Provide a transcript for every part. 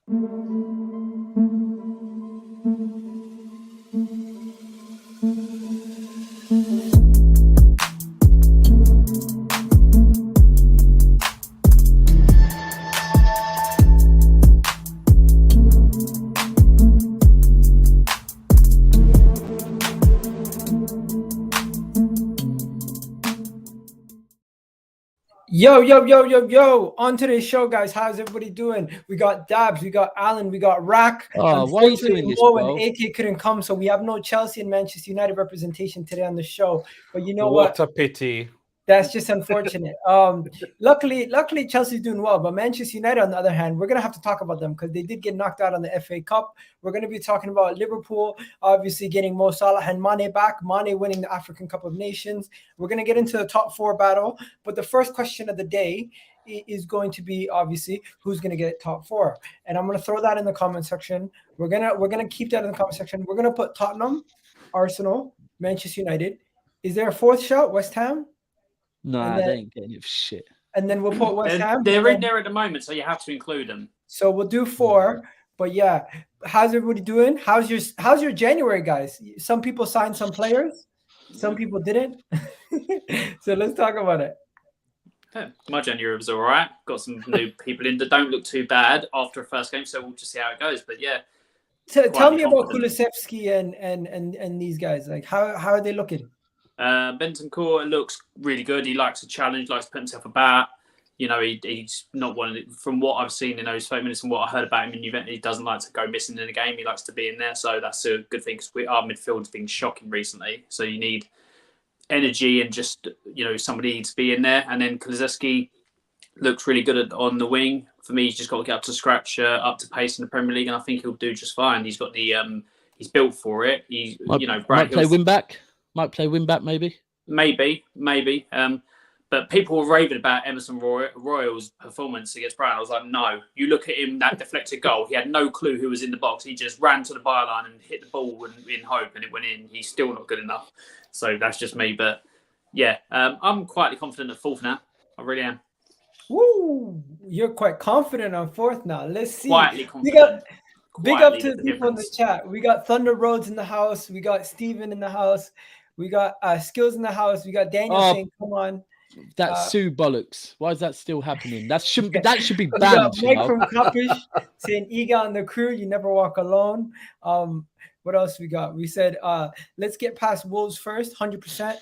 Yo. On today's show, guys. How's everybody doing? We got Dabs, we got Alan, we got Rack. Oh, why are you doing this, Mo bro? and AK couldn't come, so we have no Chelsea and Manchester United representation today on the show. But you know what? What a pity. That's just unfortunate. Luckily, Chelsea's doing well, but Manchester United, on the other hand, we're gonna have to talk about them because they did get knocked out on the FA Cup. We're gonna be talking about Liverpool, obviously getting Mo Salah and Mane back. Mane winning the African Cup of Nations. We're gonna get into the top four battle, but the first question of the day is going to be obviously who's gonna get top four, and I'm gonna throw that in the comment section. We're gonna keep that in the comment section. We're gonna put Tottenham, Arsenal, Manchester United. Is there a fourth shout? West Ham? Nah, they ain't getting it for shit. And then we'll put West Ham. They're in there at the moment, so you have to include them. So we'll do four. But yeah, how's everybody doing? How's your January, guys? Some people signed some players, some people didn't. So let's talk about it. Yeah, my January was all right. Got some new people in that don't look too bad after a first game, so we'll just see how it goes. But yeah, tell me about Kulusevski and these guys. Like how are they looking? Bentancur looks really good. He likes a challenge, likes to put himself about. You know, he's not one. From what I've seen in those 5 minutes and what I heard about him in Juventus, he doesn't like to go missing in a game. He likes to be in there, so that's a good thing because our midfield has been shocking recently. So you need energy and just somebody to be in there. And then Kulusevski looks really good on the wing. For me, he's just got to get up to scratch, up to pace in the Premier League, and I think he'll do just fine. He's got the he's built for it. Might play win back. Might play win back, maybe. Maybe. But people were raving about Emerson Royal's performance against Brighton. I was like, no. You look at him, that deflected goal. He had no clue who was in the box. He just ran to the byline and hit the ball in hope, and it went in. He's still not good enough. So that's just me. But yeah, I'm quietly confident at fourth now. I really am. Woo! You're quite confident on fourth now. Let's see. Quietly confident. Big up to the people in the chat. We got Thunder Roads in the house. We got Steven in the house. We got Skills in the house. We got Daniel saying, come on. That's Sue bollocks. Why is that still happening? That should be banned. We got Mike from Coppish saying, Ega on the crew, you never walk alone. What else we got? We said, let's get past Wolves first, 100%.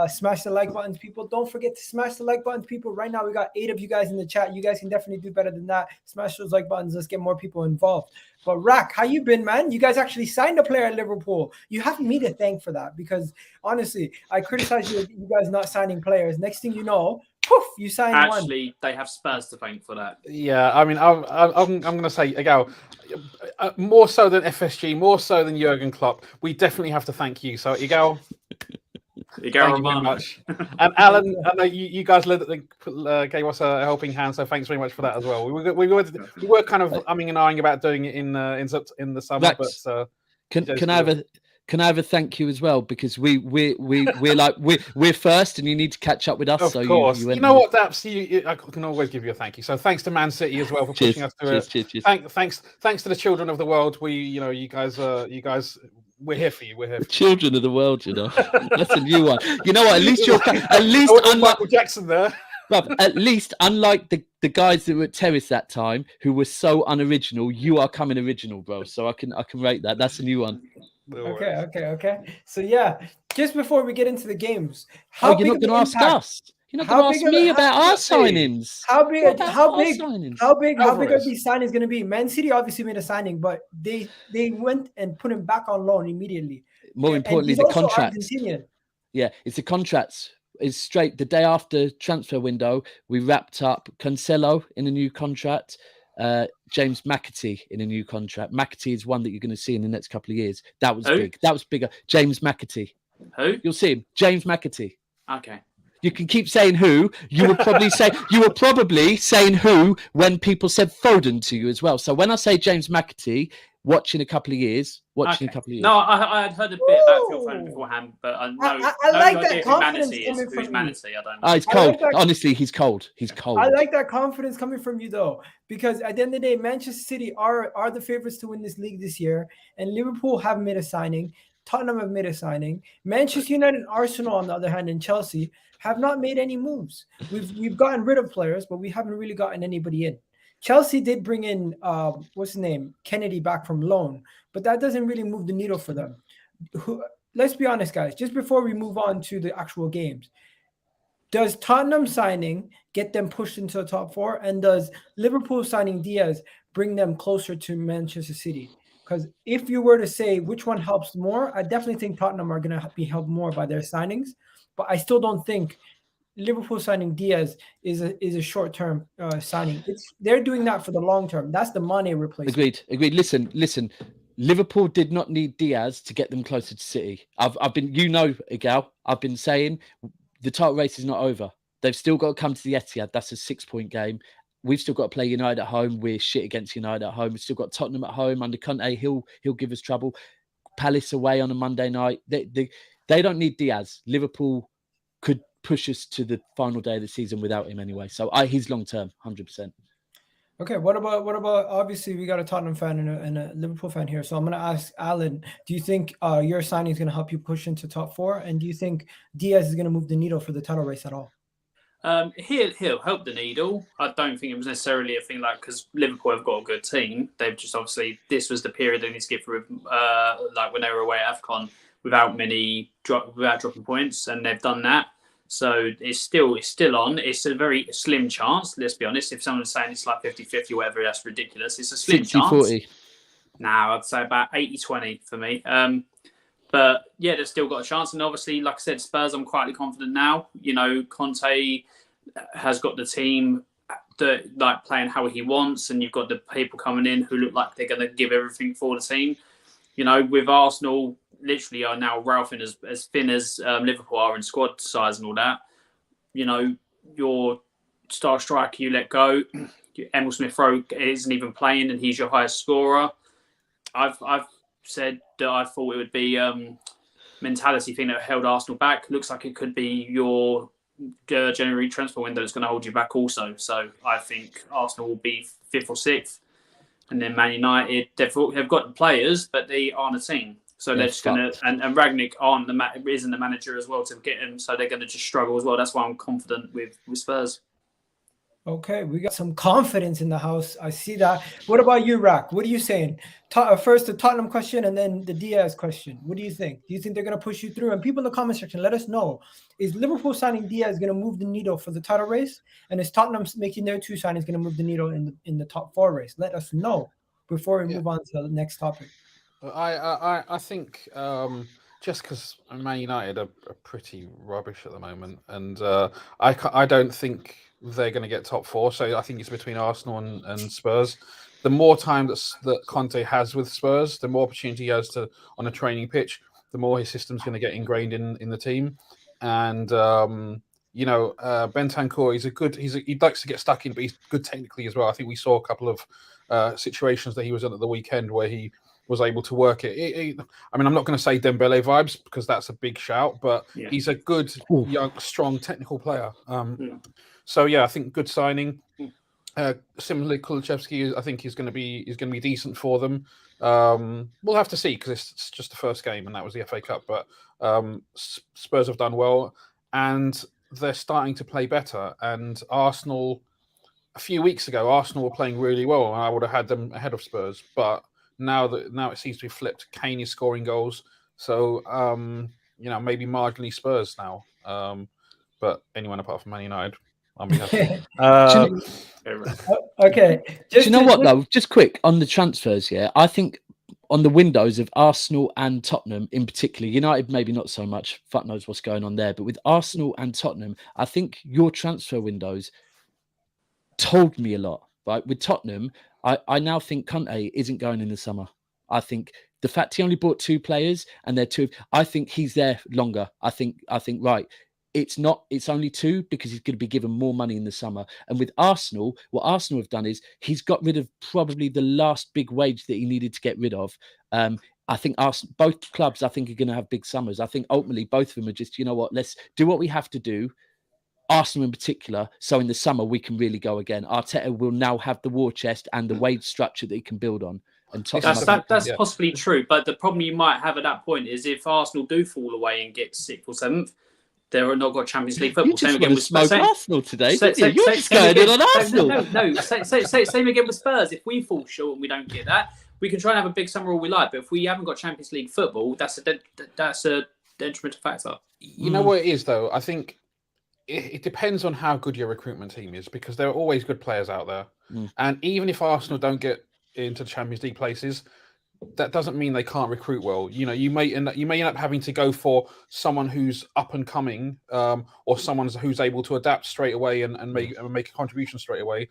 Smash the like buttons, people. Don't forget to smash the like buttons, people. Right now, we got 8 of you guys in the chat. You guys can definitely do better than that. Smash those like buttons. Let's get more people involved. But Rack, how you been, man? You guys actually signed a player at Liverpool. You have me to thank for that because honestly, I criticize you guys not signing players. Next thing you know, poof, you signed one. Actually, they have Spurs to thank for that. Yeah, I mean, I'm going to say, Agal, more so than FSG, more so than Jurgen Klopp, we definitely have to thank you. So, Agal, thank you very much. And Alan, I know you guys gave us a helping hand, so thanks very much for that as well. We were kind of umming and ahhing about doing it in the summer, Max, but can I have a thank you as well because we're first and you need to catch up with us. Of course, you know what, Daps, I can always give you a thank you. So thanks to Man City as well for pushing us through it. Cheers. Thanks to the children of the world. You guys. We're here for you. We're here for children of the world, That's a new one. You know what? At least unlike Michael Jackson there. Bruv, at least unlike the guys that were at Terrace that time who were so unoriginal, you are coming original, bro. So I can rate that. That's a new one. Okay. So yeah, just before we get into the games, you're not going to ask us. You're not going to ask me about our signings. How big are these signings going to be? Man City obviously made a signing, but they went and put him back on loan immediately. More importantly, the contracts. Yeah, it's the contracts. It's straight the day after transfer window. We wrapped up Cancelo in a new contract. James McAtee in a new contract. McAtee is one that you're going to see in the next couple of years. That was big. That was bigger. James McAtee. Who? You'll see him. James McAtee. Okay. You can keep saying who. You were probably saying who when people said Foden to you as well. So when I say James McAtee, watching a couple of years. No, I had heard a bit about Phil Foden beforehand, but I like that confidence coming from Manatee. I don't know. He's cold. Honestly, he's cold. He's cold. I like that confidence coming from you, though, because at the end of the day, Manchester City are the favorites to win this league this year, and Liverpool have made a signing. Tottenham have made a signing. Manchester United and Arsenal, on the other hand, and Chelsea have not made any moves. We've gotten rid of players, but we haven't really gotten anybody in. Chelsea did bring in what's his name, Kennedy, back from loan, but that doesn't really move the needle for them. Let's be honest, guys. Just before we move on to the actual games, does Tottenham signing get them pushed into the top 4, and does Liverpool signing Diaz bring them closer to Manchester City? Because if you were to say which one helps more, I definitely think Tottenham are going to be helped more by their signings, but I still don't think Liverpool signing Diaz is a short-term signing. They're doing that for the long term. That's the Mane replacement. Agreed. Listen. Liverpool did not need Diaz to get them closer to City. I've been, Igal, I've been saying the title race is not over. They've still got to come to the Etihad. That's a 6-point game. We've still got to play United at home. We're shit against United at home. We've still got Tottenham at home under Conte. He'll give us trouble. Palace away on a Monday night. They don't need Diaz. Liverpool could push us to the final day of the season without him anyway. So he's long term, 100%. Okay, what about obviously we got a Tottenham fan and a Liverpool fan here. So I'm going to ask Alan, do you think your signing is going to help you push into top 4? And do you think Diaz is going to move the needle for the title race at all? He'll help the needle. I don't think it was necessarily a thing because Liverpool have got a good team. They've just obviously, this was the period they need to get through, when they were away at AFCON without dropping points, and they've done that. So it's still on. It's a very slim chance, let's be honest. If someone's saying it's like 50-50 or whatever, that's ridiculous. It's a slim 60-40. chance. Now, I'd say about 80-20 for me. But yeah, they've still got a chance. And obviously, like I said, Spurs, I'm quietly confident now. Conte has got the team that playing how he wants, and you've got the people coming in who look like they're going to give everything for the team. With Arsenal, literally are now ralphing as thin as Liverpool are in squad size and all that. Your star striker you let go. Emil Smith-Rowe isn't even playing, and he's your highest scorer. I've said that I thought it would be mentality thing that held Arsenal back. Looks like it could be your January transfer window that's going to hold you back also. So I think Arsenal will be 5th or 6th, and then Man United they've got the players, but they aren't a team. So they're just going to, and Raagnick isn't the manager as well to get him. So they're going to just struggle as well. That's why I'm confident with Spurs. Okay, we got some confidence in the house. I see that. What about you, Rack? What are you saying? First the Tottenham question and then the Diaz question. What do you think? Do you think they're going to push you through? And people in the comment section, let us know. Is Liverpool signing Diaz going to move the needle for the title race? And is Tottenham making their 2 signings going to move the needle in the top 4 race? Let us know before we move on to the next topic. I think just because Man United are pretty rubbish at the moment, and I don't think they're going to get top 4. So I think it's between Arsenal and Spurs. The more time that Conte has with Spurs, the more opportunity he has on a training pitch, the more his system's going to get ingrained in the team. And Bentancur, he likes to get stuck in, but he's good technically as well. I think we saw a couple of situations that he was in at the weekend where he was able to work it. I'm not going to say Dembele vibes because that's a big shout, but he's a good, young, strong, technical player. So yeah, I think good signing. Similarly, Kulusevski, I think is going to be decent for them. We'll have to see because it's just the first game and that was the FA Cup. But Spurs have done well and they're starting to play better. And Arsenal, a few weeks ago, Arsenal were playing really well, and I would have had them ahead of Spurs. But now it seems to be flipped. Kane is scoring goals, so maybe marginally Spurs now. But anyone apart from Man United, I'll be happy. Okay. Do you know what though? Just quick on the transfers. Yeah, I think on the windows of Arsenal and Tottenham in particular, United maybe not so much. Fuck knows what's going on there. But with Arsenal and Tottenham, I think your transfer windows told me a lot. Right, with Tottenham, I now think Conte isn't going in the summer. I think the fact he only bought 2 players and they're 2, I think he's there longer. I think right. it's only 2 because he's going to be given more money in the summer. And with Arsenal, what Arsenal have done is he's got rid of probably the last big wage that he needed to get rid of. I think both clubs, I think, are going to have big summers. I think ultimately both of them are just, you know what, let's do what we have to do. Arsenal in particular, so in the summer we can really go again. Arteta will now have the war chest and the wage structure that he can build on. And that's possibly true, but the problem you might have at that point is if Arsenal do fall away and get 6th or 7th, they're not got Champions League football. You just want to smoke Arsenal today, didn't you? You're just going in on Arsenal. No. Same again with Spurs. If we fall short and we don't get that, we can try and have a big summer all we like. But if we haven't got Champions League football, that's a detrimental factor. You know what it is, though? I think it depends on how good your recruitment team is, because there are always good players out there. And even if Arsenal don't get into the Champions League places, that doesn't mean they can't recruit well. You know, you may end up having to go for someone who's up and coming, or someone who's able to adapt straight away and make a contribution straight away,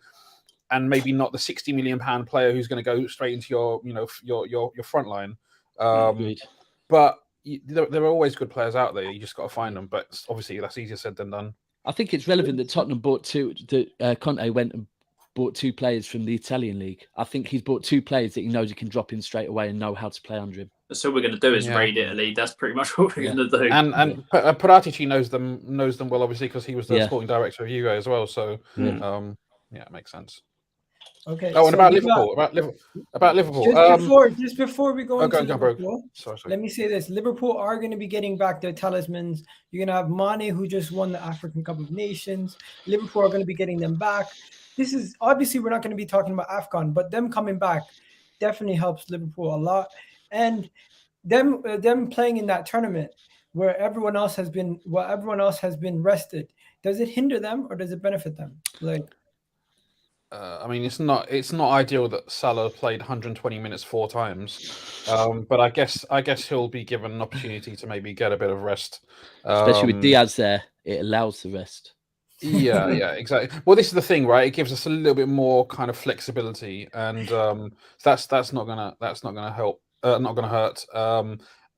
and maybe not the £60 million player who's going to go straight into your front line. But there are always good players out there. You just got to find them. But obviously, that's easier said than done. I think it's relevant that Tottenham bought 2. Conte went and bought 2 players from the Italian league. I think he's bought 2 players that he knows he can drop in straight away and know how to play under him. So we're going to do is raid Italy. That's pretty much what we're going to do. And Paratici knows them well, obviously, because he was the sporting director of Juve as well. So it makes sense. Okay. Oh, and about Liverpool. About Liverpool. Just before we go into Liverpool, sorry. Let me say this: Liverpool are going to be getting back their talismans. You're going to have Mane, who just won the African Cup of Nations. Liverpool are going to be getting them back. This is obviously we're not going to be talking about AFCON, but them coming back definitely helps Liverpool a lot. And them playing in that tournament where everyone else has been rested. Does it hinder them or does it benefit them? I mean, it's not ideal that Salah played 120 minutes 4 times, but I guess he'll be given an opportunity to maybe get a bit of rest, especially with Diaz there. It allows the rest. Yeah, exactly. Well, this is the thing, right? It gives us a little bit more kind of flexibility, and that's not gonna help, not gonna hurt.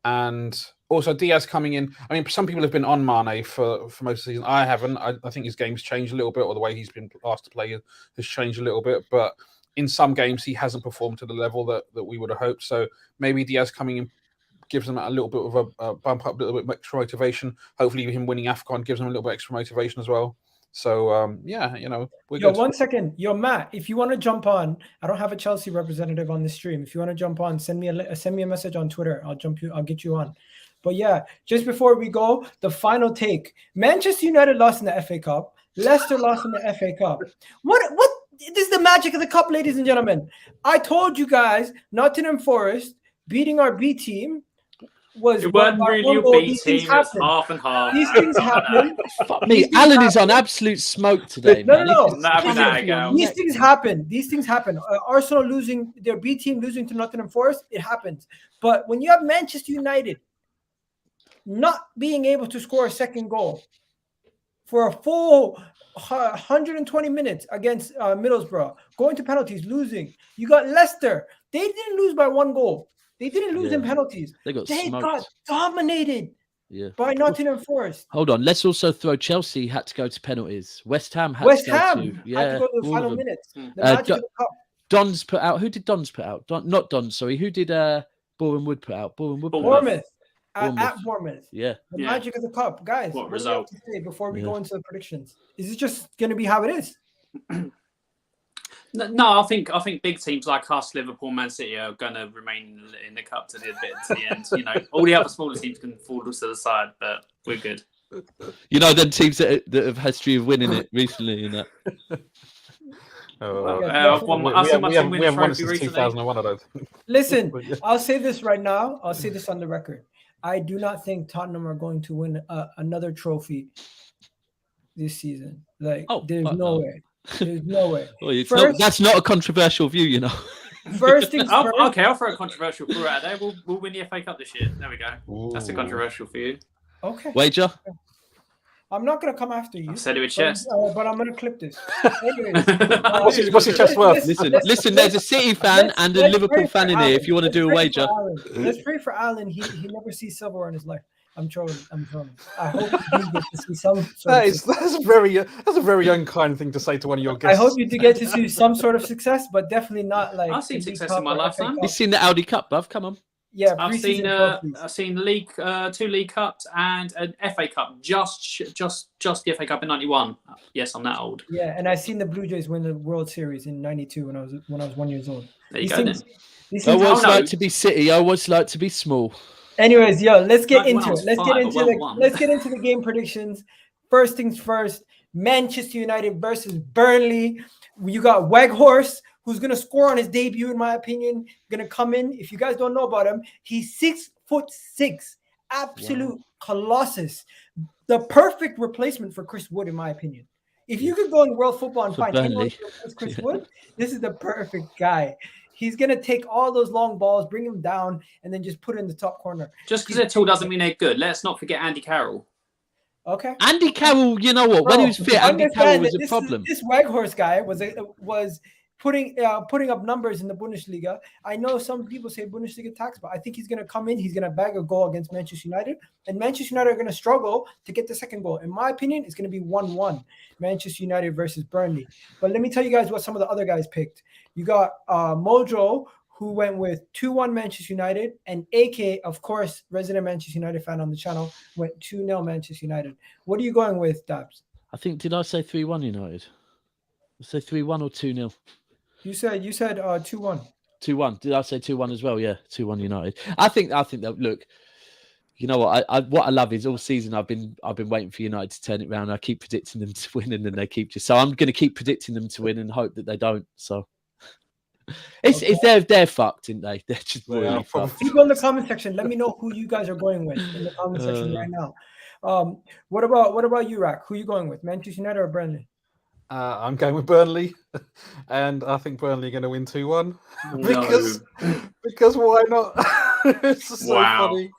And also Diaz coming in. I mean, some people have been on Mane for most of the season. I haven't. I think his game's changed a little bit, or the way he's been asked to play has changed a little bit. But in some games, he hasn't performed to the level that we would have hoped. So maybe Diaz coming in gives them a little bit of a bump up, a little bit extra motivation. Hopefully, him winning AFCON gives them a little bit extra motivation as well. So, we're good. 1 second. Matt, if you want to jump on, I don't have a Chelsea representative on the stream. If you want to jump on, send me a message on Twitter. I'll get you on. But yeah, just before we go, the final take. Manchester United lost in the FA Cup. Leicester lost in the FA Cup. What? This is the magic of the cup, ladies and gentlemen. I told you guys, Nottingham Forest beating our B team. It wasn't really a B team. It was half and half. These things happen. Fuck me. Alan is on absolute smoke today, man. No. These things happen. Arsenal losing, their B team losing to Nottingham Forest, it happens. But when you have Manchester United not being able to score a second goal for a full 120 minutes against Middlesbrough, going to penalties, losing. You got Leicester. They didn't lose by 1 goal. They didn't lose in penalties. They got dominated by Nottingham Forest. Hold on. Let's also throw Chelsea had to go to penalties. West Ham had to go to the final minutes. The magic of the cup. Don's put out. Who did Don's put out? Not Don, sorry. Who did Boreham Wood put out? Bournemouth. At Bournemouth. Yeah. The magic of the cup. Guys, what do you have to say before we go into the predictions? Is it just going to be how it is? No, I think big teams like us, Liverpool, Man City, are going to remain in the cup to the end. You know, all the other smaller teams can fall to the side, but we're good. You know, them teams that have history of winning it recently, and that. We have won since 2001. I don't think. Listen, I'll say this right now. I'll say this on the record. I do not think Tottenham are going to win another trophy this season. There's no way. There's no way. Well, that's not a controversial view, you know. First things first. Okay, I'll throw a controversial crew out there. We'll win the FA Cup this year. There we go. Ooh. That's a controversial for you. Okay. Wager? I'm not going to come after you. I said it with chest. But I'm going to clip this. Anyways, what's his chest worth? Listen, there's a City fan and a Liverpool fan in here if you want to do a wager. Let's pray for Alan. He never sees silver in his life. I'm trolling. I hope you do get to see some sort that's a very unkind thing to say to one of your guests. I hope you do get to see some sort of success, but definitely not like I've seen success in my lifetime. You've seen the Audi Cup, bruv. Come on. Yeah, I've seen league, 2 League Cups and an FA Cup. Just the FA Cup in '91. Yes, I'm that old. Yeah, and I've seen the Blue Jays win the World Series in '92 when I was 1 year old. There you go. Then. I always like to be City. I always like to be small. Anyways, let's get into it. Let's get into the game predictions. First things first. Manchester United versus Burnley. You got Weghorst, who's going to score on his debut, in my opinion. Going to come in. If you guys don't know about him, he's 6'6", absolute colossus. The perfect replacement for Chris Wood, in my opinion. If you could go in world football and find anyone who's Chris Wood, this is the perfect guy. He's going to take all those long balls, bring him down, and then just put it in the top corner. Just because they're tall doesn't mean they're good. Let's not forget Andy Carroll. Okay. Andy Carroll, you know what? When he was fit, Andy Carroll was a problem. This Weghorst guy was putting up numbers in the Bundesliga. I know some people say Bundesliga tax, but I think he's going to come in. He's going to bag a goal against Manchester United, and Manchester United are going to struggle to get the second goal. In my opinion, it's going to be 1-1, Manchester United versus Burnley. But let me tell you guys what some of the other guys picked. You got Mojo, who went with 2-1 Manchester United, and AK, of course, resident Manchester United fan on the channel, went 2-0 Manchester United. What are you going with, Dabs? I think, did I say 3-1 United? I say 3-1 or 2-0? You said 2-1. 2-1. Did I say 2-1 as well? Yeah, 2-1 United. I think that, look, you know what? What I love is all season I've been waiting for United to turn it around. I keep predicting them to win, and then they keep so I'm going to keep predicting them to win and hope that they don't. So they're fucked, aren't they? They're just really fucked. People in the comment section, let me know who you guys are going with in the comment section right now. What about you, Rack? Who are you going with? Manchester United or Burnley? I'm going with Burnley, and I think Burnley are going to win 2-1 because why not? It's just so funny.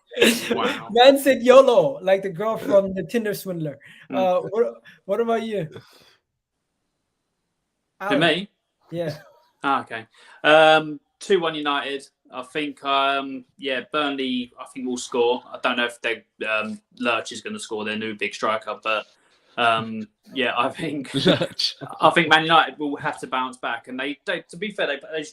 Wow. Man said YOLO, like the girl from the Tinder swindler. What about you? For me? Yeah. Okay. 2-1 United. I think, Burnley, I think will score. I don't know if Lurch is going to score, their new big striker, but I think Man United will have to bounce back. And they to be fair, they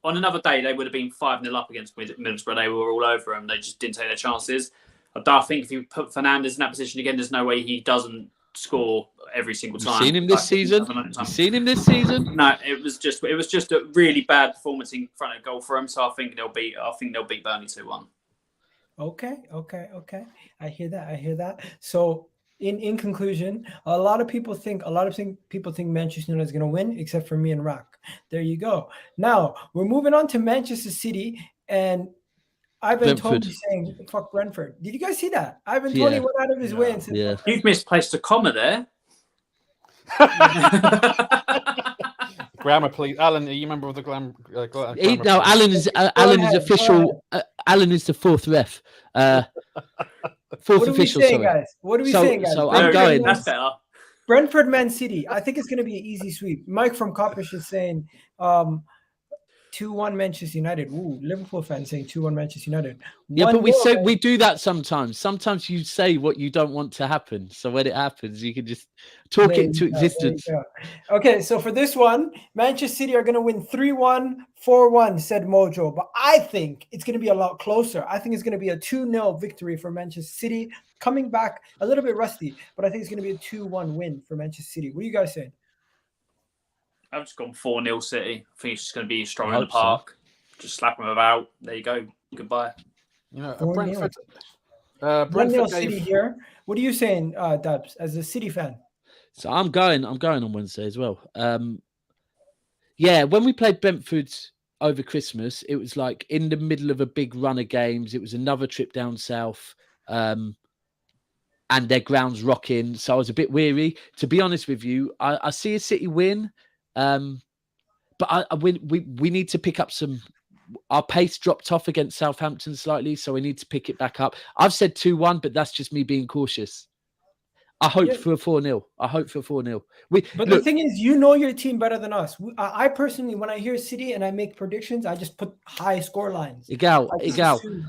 on another day they would have been 5-0 up against Middlesbrough. They were all over them. They just didn't take their chances. I think if you put Fernandes in that position again, there's no way he doesn't score every single time. You've seen him this season? You've seen him this season? No, it was just a really bad performance in front of goal for him. So I think they'll beat Burnley 2-1. Okay. I hear that. So in conclusion, a lot of people think Manchester United is going to win, except for me and Rack. There you go. Now we're moving on to Manchester City, and Ivan Toney saying fuck Brentford. Did you guys see that? Ivan Toney went out of his way and said, "You've misplaced a comma there." Grammar, please, Alan. Are you a member of the grammar? No, Alan is official. Alan is the fourth ref. Fourth official. Sorry, guys. What are we saying, guys? So I'm going. That's better. Brentford, Man City. I think it's going to be an easy sweep. Mike from Coppish is saying 2-1 Manchester United. Ooh, Liverpool fans saying 2-1 Manchester United. Yeah, but we do that sometimes. Sometimes you say what you don't want to happen. So when it happens, you can just talk it into existence. Okay, so for this one, Manchester City are going to win 3-1, 4-1, said Mojo. But I think it's going to be a lot closer. I think it's going to be a 2-0 victory for Manchester City. Coming back a little bit rusty, but I think it's going to be a 2-1 win for Manchester City. What are you guys saying? I've just gone 4-0 City. I think it's just going to be strong in the park. So. Just slap them about. There you go. Goodbye. You know, Brentford 1-0 City here. What are you saying, Dubs, as a City fan? So I'm going on Wednesday as well. When we played Brentford over Christmas, it was like in the middle of a big run of games. It was another trip down south. And their ground's rocking. So I was a bit weary. To be honest with you, I see a City win. But we need to pick up some. Our pace dropped off against Southampton slightly, so we need to pick it back up. I've said 2-1, but that's just me being cautious. I hope for a 4-0. I hope for 4-0. The thing is, you know your team better than us. I personally, when I hear City and I make predictions, I just put high score lines. Igal.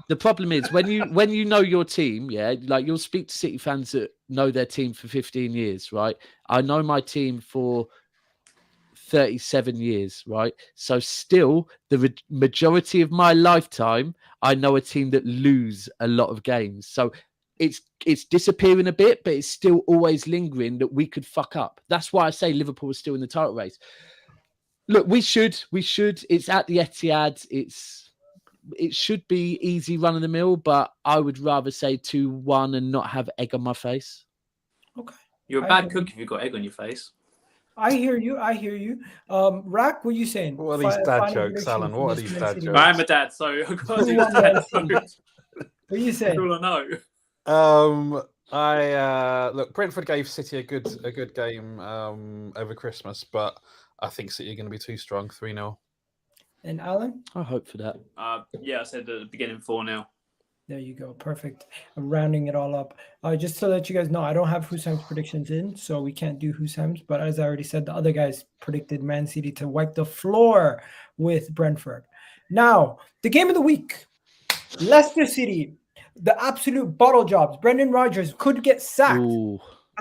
The problem is when you know your team, like you'll speak to City fans that know their team for 15 years, right? I know my team for 37 years, right? So still, the majority of my lifetime, I know a team that lose a lot of games. So it's disappearing a bit, but it's still always lingering that we could fuck up. That's why I say Liverpool is still in the title race. Look, we should. It's at the Etihad. It should be easy run of the mill, but I would rather say 2-1 and not have egg on my face. Okay. You're a bad cook if you've got egg on your face. I hear you. Rack, what are you saying? What are these dad jokes, Alan? What are these dad jokes? I'm a dad, so I've got to do that. What are you saying? That's all I know. Look, Brentford gave City a good game over Christmas, but I think City are going to be too strong. 3-0. And Alan? I hope for that. I said at the beginning 4-0. There you go. Perfect. I'm rounding it all up. Just to let you guys know, I don't have Hussam's predictions in, so we can't do Hussam's. But as I already said, the other guys predicted Man City to wipe the floor with Brentford. Now, the game of the week. Leicester City, the absolute bottle jobs. Brendan Rodgers could get sacked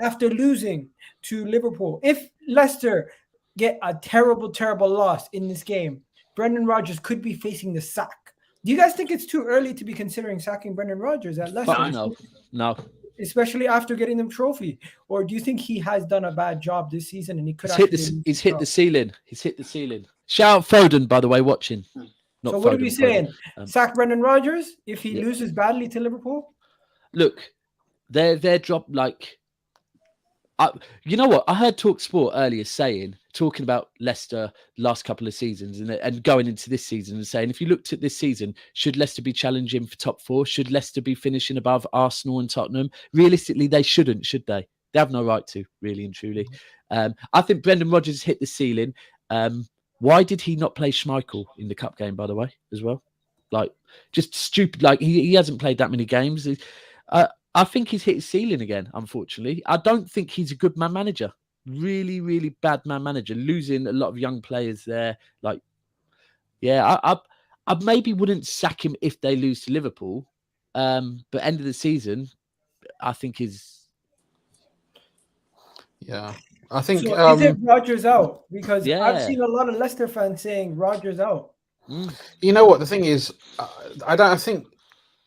after losing to Liverpool. If Leicester get a terrible, terrible loss in this game, Brendan Rodgers could be facing the sack. Do you guys think it's too early to be considering sacking Brendan Rodgers at Leicester? No. Especially after getting them trophy. Or do you think he has done a bad job this season and he could he's hit the ceiling. He's hit the ceiling. Shout out Foden, by the way, watching. So what are we saying? Sack Brendan Rodgers if he loses badly to Liverpool? Look, their drop, like... you know what? I heard TalkSport earlier talking about Leicester last couple of seasons and going into this season and saying, if you looked at this season, should Leicester be challenging for top 4? Should Leicester be finishing above Arsenal and Tottenham? Realistically, they shouldn't, should they? They have no right to, really and truly. I think Brendan Rodgers hit the ceiling. Why did he not play Schmeichel in the cup game, by the way, as well? Like, just stupid. Like, he hasn't played that many games. I think he's hit his ceiling again, unfortunately. I don't think he's a good man manager. Really, really bad man manager. Losing a lot of young players there. Like, I maybe wouldn't sack him if they lose to Liverpool. But end of the season, I think is... Yeah. I think... So is it Rodgers out? Because I've seen a lot of Leicester fans saying Rodgers out. You know what? The thing is, I think...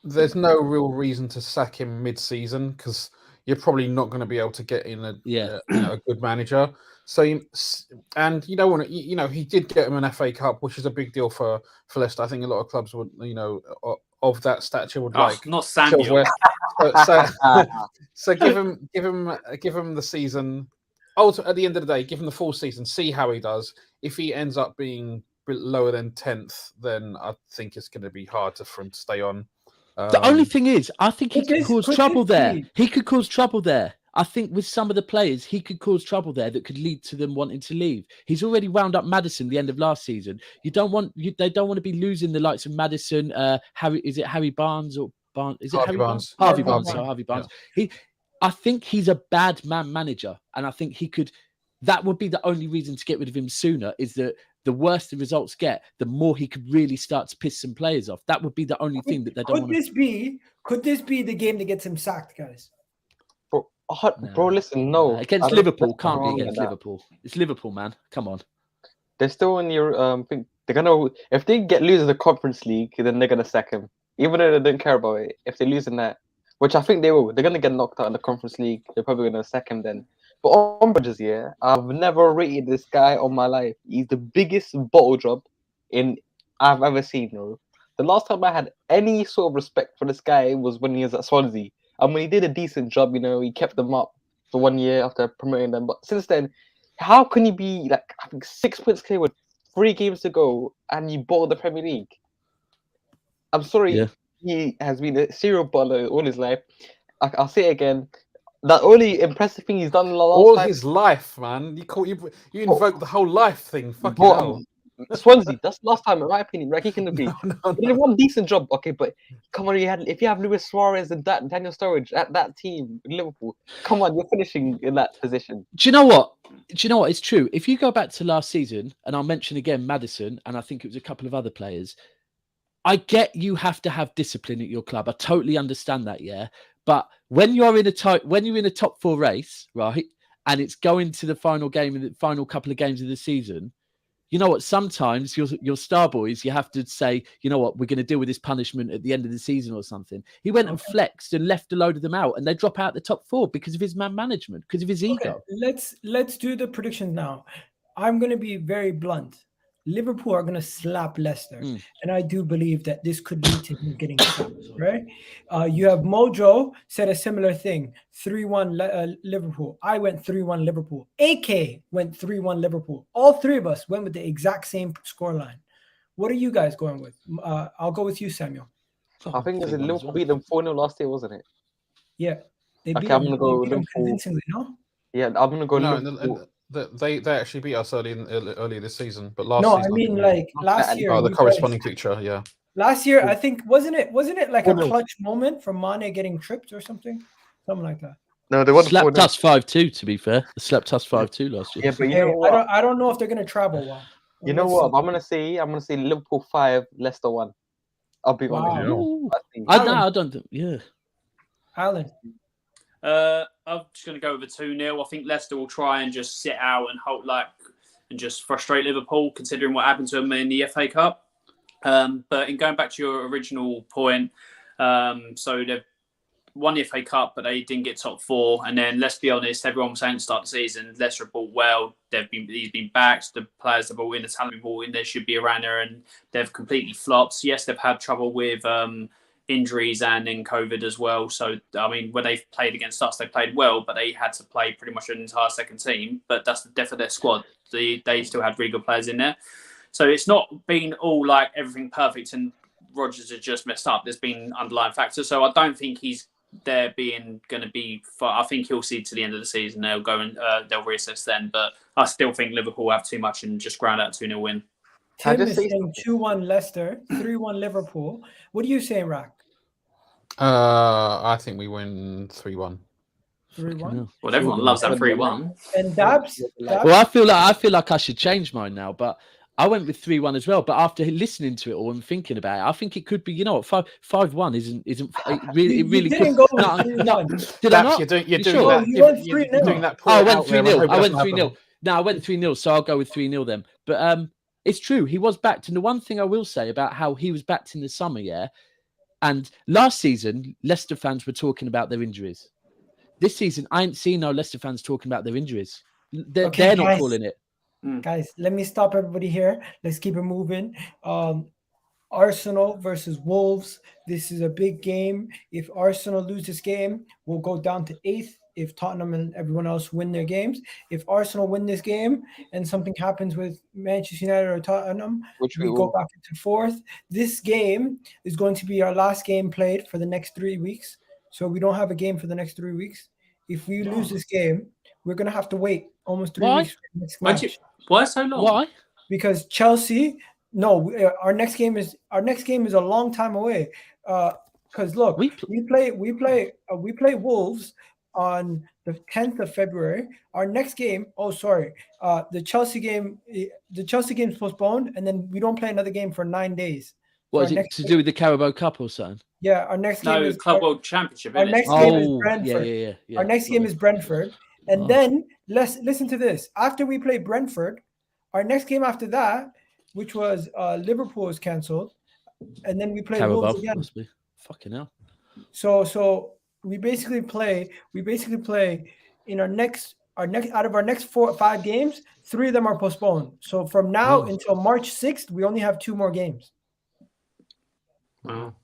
There's no real reason to sack him mid-season because you're probably not going to be able to get in a good manager. So, and you don't want to, he did get him an FA Cup, which is a big deal for Leicester. I think a lot of clubs would, of that stature would like. Not Samuel. So give him the season. At the end of the day, give him the full season. See how he does. If he ends up being lower than 10th, then I think it's going to be hard for him to stay on. The only thing is, I think he could cause trouble there. He could cause trouble there. I think with some of the players, he could cause trouble there that could lead to them wanting to leave. He's already wound up Maddison the end of last season. They don't want to be losing the likes of Maddison. Harvey Barnes or Barnes? Is it Harvey Barnes? Harvey Barnes. So Harvey Barnes. Yeah. I think he's a bad man manager, and I think he could. That would be the only reason to get rid of him sooner. Is that the worse the results get, the more he could really start to piss some players off. That would be the only thing that they don't want. Could this be the game that gets him sacked, guys? Bro, listen, no. Against Liverpool, can't be against Liverpool. It's Liverpool, man. Come on. They're still in your they're gonna if they lose in the Conference League, then they're gonna sack him. Even though they don't care about it. If they lose in that, which I think they will, they're gonna get knocked out in the Conference League. They're probably gonna sack him then. But on Rodgers, I've never rated this guy on my life. He's the biggest bottle job I've ever seen, bro. The last time I had any sort of respect for this guy was when he was at Swansea. And when he did a decent job, he kept them up for 1 year after promoting them. But since then, how can you be I think 6 points clear with 3 games to go and you bottle the Premier League? I'm sorry, he has been a serial bottler all his life. I'll say it again. The only impressive thing he's done in the last his life, man. You invoked the whole life thing. Fucking hell. Swansea. That's last time, in my opinion. Right, he can be. No. He did one decent job. Okay, but come on, if you have Luis Suarez and that Daniel Sturridge at that team, Liverpool, come on, you're finishing in that position. Do you know what? It's true. If you go back to last season, and I'll mention again Maddison, and I think it was a couple of other players. I get you have to have discipline at your club. I totally understand that, yeah. But when you're in a top 4 race, right, and it's going to the final game and the final couple of games of the season, you know what? Sometimes your star boys, you have to say, you know what, we're going to deal with this punishment at the end of the season or something. He went and flexed and left a load of them out, and they drop out the top 4 because of his man management, because of his ego. Let's do the predictions now. I'm going to be very blunt. Liverpool are going to slap Leicester, and I do believe that this could lead to him getting slapped, right? You have Mojo said a similar thing, 3-1 Liverpool. I went 3-1 Liverpool. AK went 3-1 Liverpool. All 3 of us went with the exact same scoreline. What are you guys going with? I'll go with you, Samuel. I think it was Liverpool beat them 4-0 last year, wasn't it? Yeah. They beat I'm going to go Liverpool convincingly, no? Yeah, I'm going to go Liverpool. They actually beat us earlier this season, but last no, season, I mean like last year. the corresponding picture, yeah. Last year, I think wasn't it like a clutch moment from Mane getting tripped or something like that? No, they won. Slapped us 5-2. To be fair, they slapped us 5-2 last year. Yeah, but you know what? I don't know if they're gonna travel well. You know what? I'm gonna say Liverpool 5, Leicester 1. I'll be honest. I don't think. Yeah, Alan. I'm just going to go with a 2-0. I think Leicester will try and just sit out and and just frustrate Liverpool, considering what happened to them in the FA Cup. But in going back to your original point, so they've won the FA Cup, but they didn't get top 4. And then, let's be honest, everyone was saying at the start of the season, Leicester bought well. He's been backed. The players have brought in, the talent brought in, they should be around there, and they've completely flopped. Yes, they've had trouble with injuries and in COVID as well. So, I mean, when they've played against us, they played well, but they had to play pretty much an entire second team. But that's the depth of their squad. They still had really good players in there. So it's not been all like everything perfect and Rodgers has just messed up. There's been underlying factors. So I don't think he's there going to be. I think he'll see to the end of the season. They'll go and they'll reassess then. But I still think Liverpool have too much and just ground out 2-0 win. Tim is saying 2-1 Leicester, 3-1 Liverpool. What are you saying, Rack? I think we win 3-1. 3-1. Well, everyone loves that 3-1. And Dabs? Well, I feel like I should change mine now, but I went with 3-1 as well. But after listening to it all and thinking about it, I think it could be. You know, 5-1 isn't it really. It really didn't could. Go with No, did I not? You're doing that. You went 3-0. I went 3-0. I went 3-0. No, I went 3-0. So I'll go with 3-0 then. But it's true. He was backed. And the one thing I will say about how he was backed in the summer, yeah. And last season, Leicester fans were talking about their injuries. This season, I ain't seen no Leicester fans talking about their injuries. They're not calling it. Guys, let me stop everybody here. Let's keep it moving. Arsenal versus Wolves. This is a big game. If Arsenal lose this game, we'll go down to 8th. If Tottenham and everyone else win their games. If Arsenal win this game and something happens with Manchester United or Tottenham, we go back into 4th. This game is going to be our last game played for the next 3 weeks. So we don't have a game for the next 3 weeks. If we lose this game, we're going to have to wait almost 3 weeks for the next match. Why so long? Why? Because Chelsea, our next game is a long time away. Because look, we play Wolves on the 10th of February. Our next game, the Chelsea game is postponed, and then we don't play another game for 9 days. What is it to do with the Carabao Cup or something? Yeah, our next game is Club World Championship. Our next game is Brentford. Yeah. Our next game is Brentford, and then let's listen to this. After we play Brentford, our next game after that, which was Liverpool, is cancelled, and then we play Wolves again. Must be. Fucking hell. So we basically play in our next out of our next 4 or 5 games, 3 of them are postponed. So from now until March 6th, we only have 2 more games. Wow.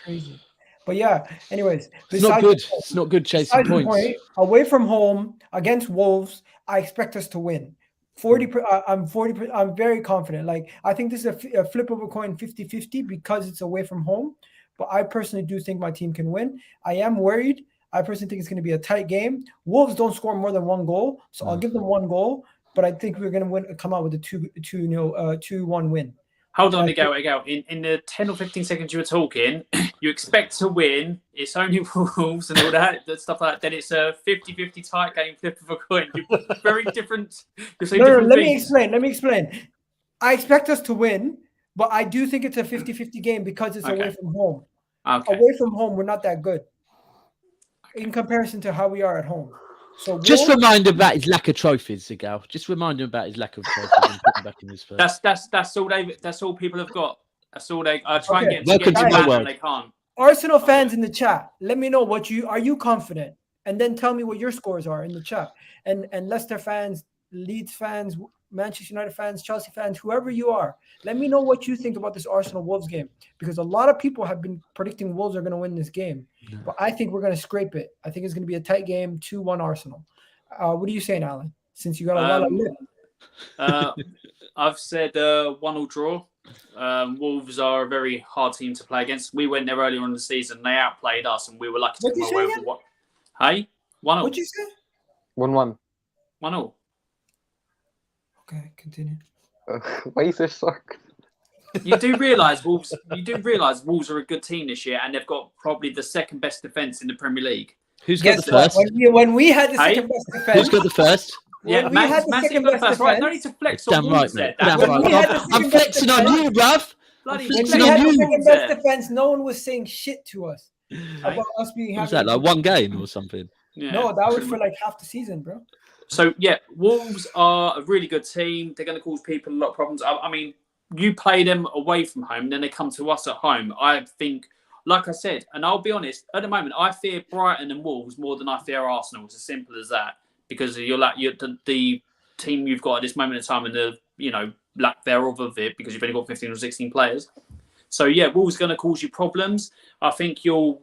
Crazy. But yeah, anyways. It's not good. It's not good chasing points. Away from home against Wolves, I expect us to win. 40%. I'm very confident. Like, I think this is a flip of a coin 50-50 because it's away from home. But I personally do think my team can win. I am worried. I personally think it's going to be a tight game. Wolves don't score more than 1 goal, so I'll give them 1 goal. but I think we're going to come out with a 2-1 win. Hold on, Miguel. In the 10 or 15 seconds you were talking, you expect to win. It's only Wolves and all that stuff like that. Then it's a 50-50 tight game, flip of a coin. You're very different. Let me explain. I expect us to win, but I do think it's a 50-50 game because it's away from home. Okay. Away from home, we're not that good in comparison to how we are at home. So just remind him about his lack of trophies, Miguel. Just remind him about his lack of trophies and put him back in his first. That's all people have got. That's all they. I try and get Welcome to my world. They can't. Arsenal fans in the chat, let me know are you confident, and then tell me what your scores are in the chat. And Leicester fans, Leeds fans, Manchester United fans, Chelsea fans, whoever you are, let me know what you think about this Arsenal Wolves game, because a lot of people have been predicting Wolves are going to win this game, but I think we're going to scrape it. I think it's going to be a tight game, 2-1 Arsenal. What are you saying, Alan? Since you got a lot of lip. I've said 1-1 draw. Wolves are a very hard team to play against. We went there earlier on in the season. They outplayed us, and we were lucky to come away with what? Hey, 1-0. What'd you say? 1-1. 1-0. Okay, continue. Why are you so shocked? You do realise Wolves are a good team this year, and they've got probably the second best defence in the Premier League. Who's got the first? When we had the second best defence. Who's got the first? Yeah, Man City got the first. Right, no need to flex on Wolves there. Damn right. I'm flexing on you, bruv. When we had the second best defence, no one was saying shit to us about us being happy. Was that like one game or something? Yeah. No, that was for like half the season, bro. So, Wolves are a really good team. They're going to cause people a lot of problems. I mean, you play them away from home, then they come to us at home. I think, like I said, and I'll be honest, at the moment, I fear Brighton and Wolves more than I fear Arsenal. It's as simple as that. Because you're the team you've got at this moment in time and the, lack thereof of it, because you've only got 15 or 16 players. So, Wolves are going to cause you problems. I think you'll